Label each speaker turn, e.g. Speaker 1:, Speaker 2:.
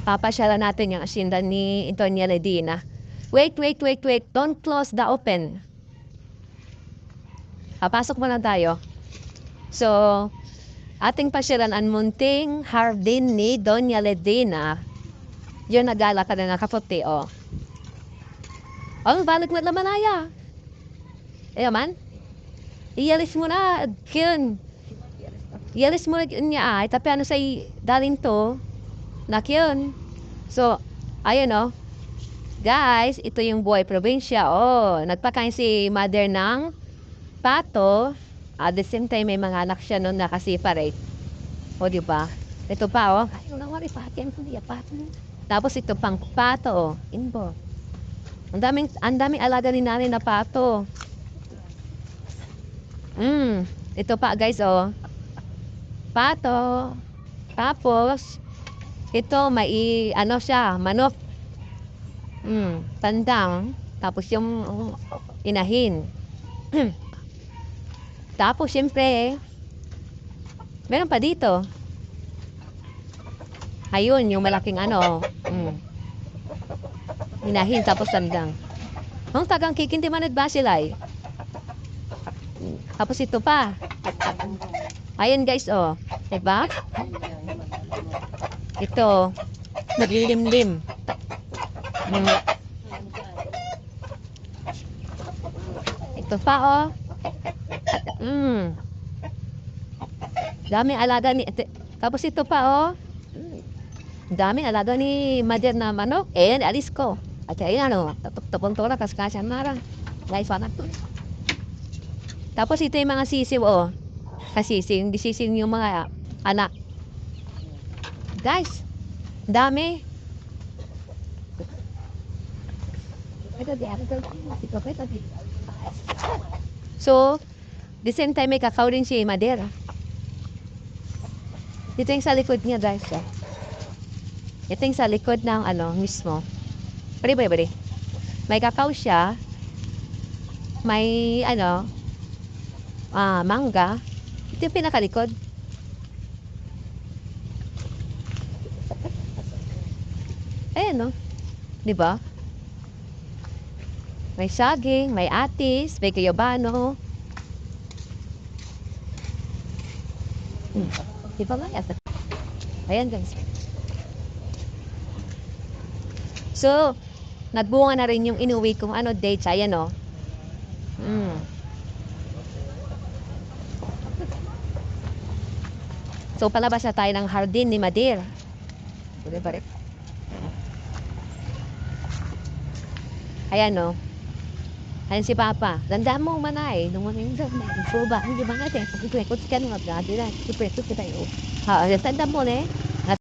Speaker 1: Papasyalan natin yung asyenda ni Doña Ledina. Wait. Don't close the open. Papasok muna tayo. So, ating pasyalan ang munting hardin ni Doña Ledina. Yun nagala ka na nakaputi, oh. Oh, balik mo naman aya. Eh, man? Iyalis mo na, kin. Iyalis mo na niya ay, tapi ano say dalin to, na kin. So, ayun, oh. Guys, ito yung buhay probinsya, oh. Nagpakain si mother ng pato. At the same time, may mga anak siya noon naka-separate. O, di ba? Ito pa, oh. Ay, nawari, pati ang kundi, pato. Tapos ito pang pato, oh. Inbo. Ang daming alaga ni nanay na pato. Ito pa, guys, oh. Pato. Tapos, ito, may, ano siya, manok. Tandang. Tapos yung inahin. Tapos, syempre, meron pa dito. Ayun, yung malaking ano. Inahin, tapos tandang. Ang tagang kikinti manad ba sila eh? Tapos ito pa. Ayun guys, oh. Diba? Ito. Naglilimlim. Ito pa, oh. Dami alaga ni tapos ito pa, oh. Dami alaga ni mother na manok. Alis ko. At ayun, ano, tapong tora kaskasyan na lang. Guys, anak to. Tapos ito yung mga sisiw, oh. Kasising, disising yung mga anak. Guys, dami. So, the same time may kakao rin si Madera. Dito yung sa likod niya, guys. Ito yung sa likod ng ano mismo. Bari. May kakao siya. May ano, mangga. Ito yung pinakalikod. Ayan, no? Diba? May saging, may atis, may kayabano. Diba ba? Ayan, guys. So, nagbunga na rin yung inuwi kong ano, dates. Ayan, no? So, palabas na tayo ng hardin ni Madir. Ayan, no? Ayan si Papa. Tandaan mo manay. Nung mga yung ba? Hindi ba natin? Iprekot ka nung abgado na. Iprekot ka tayo. Tandaan mo, ne?